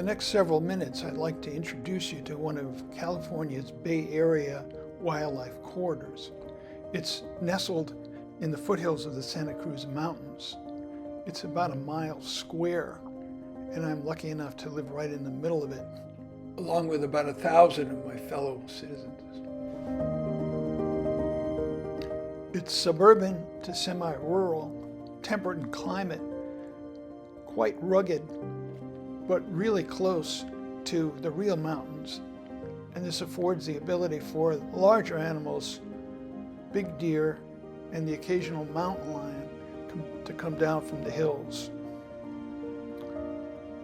the next several minutes, I'd like to introduce you to one of California's Bay Area wildlife corridors. It's nestled in the foothills of the Santa Cruz Mountains. It's about a mile square, and I'm lucky enough to live right in the middle of it, along with about 1,000 of my fellow citizens. It's suburban to semi-rural, temperate in climate, quite rugged, but really close to the real mountains. And this affords the ability for larger animals, big deer, and the occasional mountain lion to come down from the hills.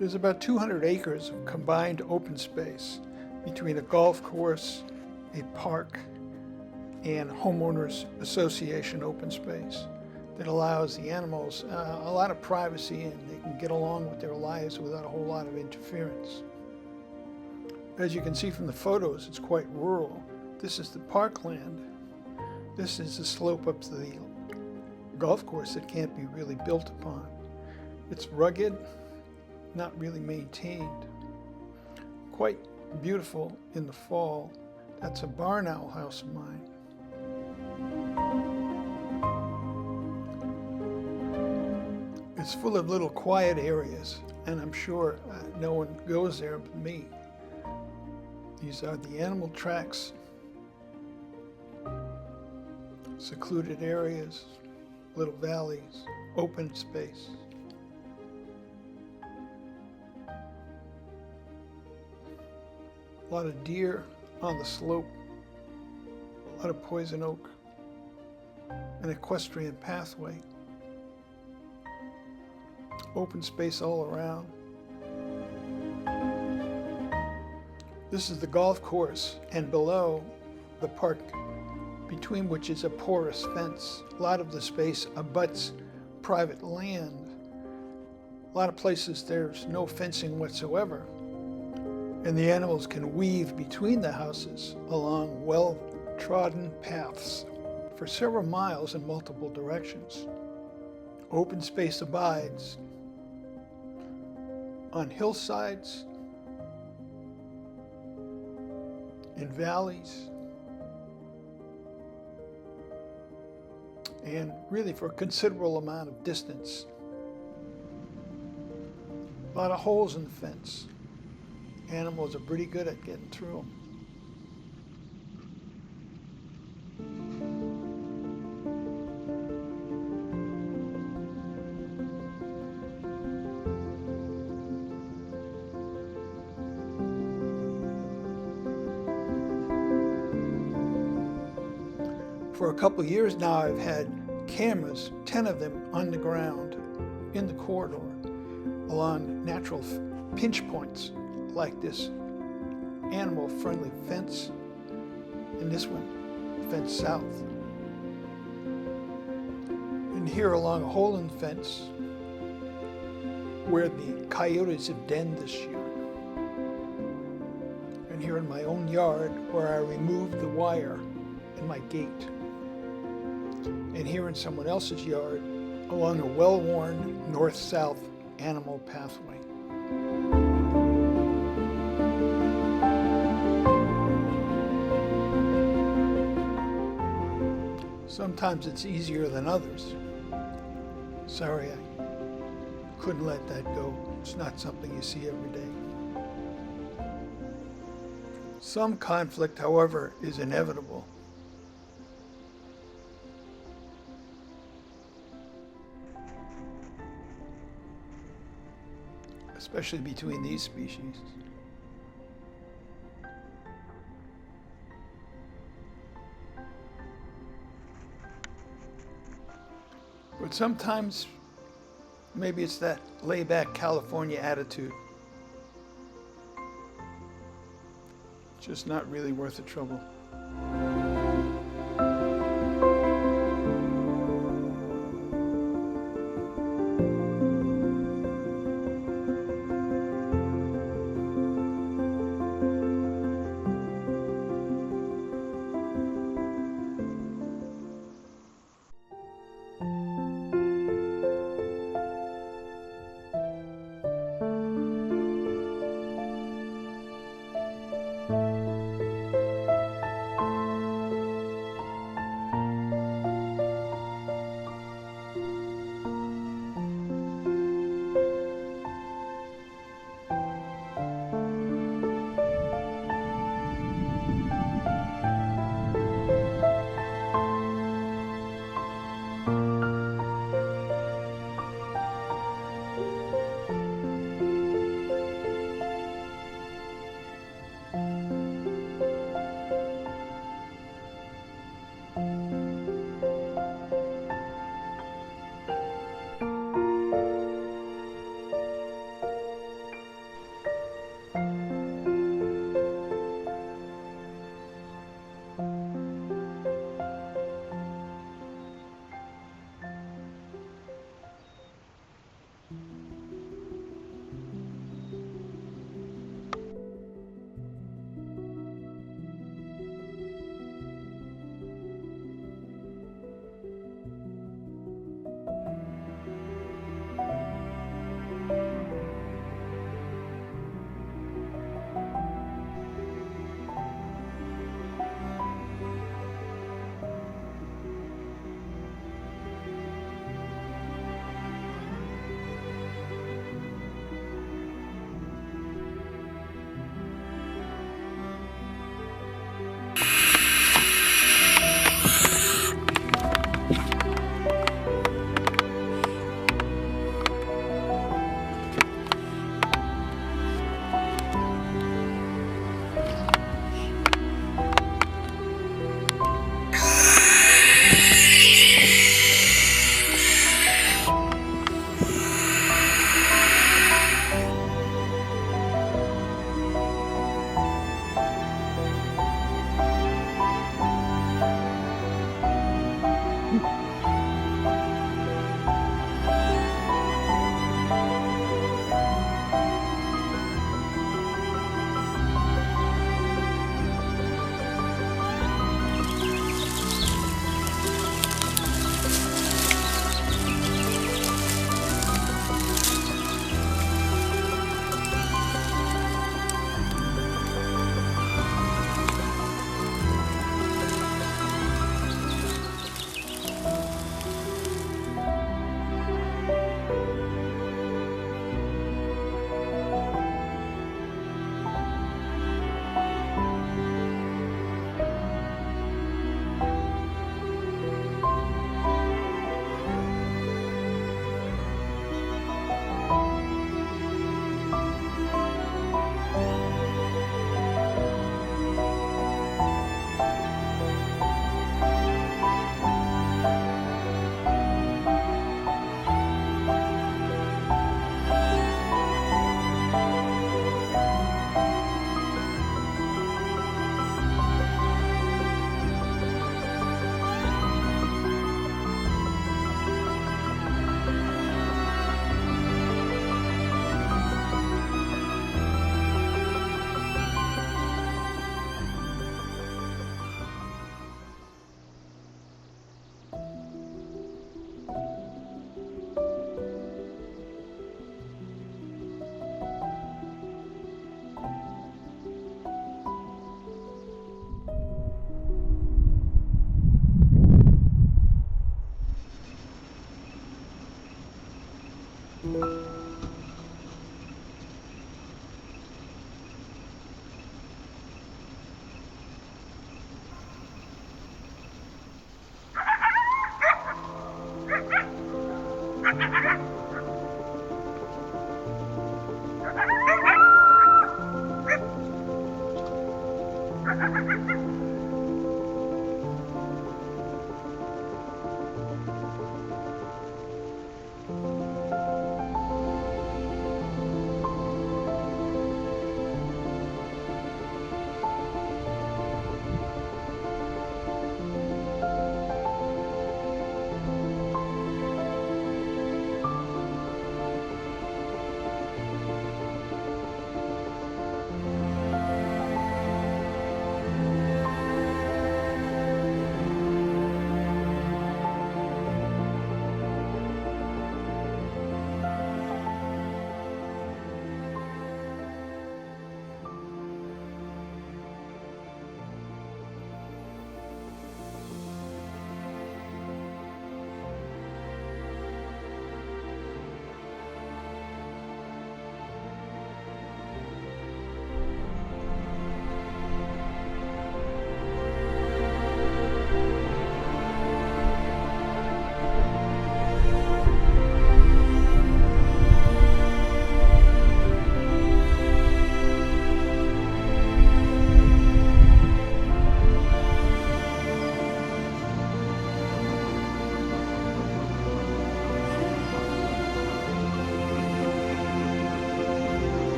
There's about 200 acres of combined open space between a golf course, a park, and homeowners association open space that allows the animals a lot of privacy, and they can get along with their lives without a whole lot of interference. As you can see from the photos, it's quite rural. This is the parkland. This is the slope up to the golf course that can't be really built upon. It's rugged, not really maintained. Quite beautiful in the fall. That's a barn owl house of mine. It's full of little quiet areas, and I'm sure no one goes there but me. These are the animal tracks, secluded areas, little valleys, open space. A lot of deer on the slope, a lot of poison oak, an equestrian pathway. Open space all around. This is the golf course, and below the park, between which is a porous fence. A lot of the space abuts private land. A lot of places there's no fencing whatsoever, and the animals can weave between the houses along well-trodden paths for several miles in multiple directions. Open space abides on hillsides, in valleys, and really for a considerable amount of distance. A lot of holes in the fence. Animals are pretty good at getting through them. For a couple of years now, I've had cameras, 10 of them on the ground in the corridor along natural pinch points like this animal-friendly fence, and this one, fence south. And here along a hole in the fence where the coyotes have denned this year. And here in my own yard where I removed the wire in my gate. And here in someone else's yard along a well-worn north-south animal pathway. Sometimes it's easier than others. Sorry, I couldn't let that go. It's not something you see every day. Some conflict, however, is inevitable. Especially between these species. But sometimes, maybe it's that laid-back California attitude. Just not really worth the trouble.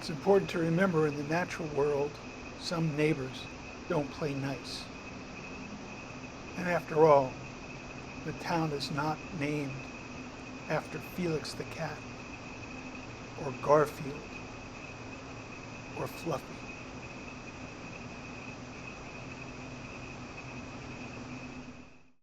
It's important to remember in the natural world, some neighbors don't play nice. And after all, the town is not named after Felix the cat, or Garfield, or Fluffy.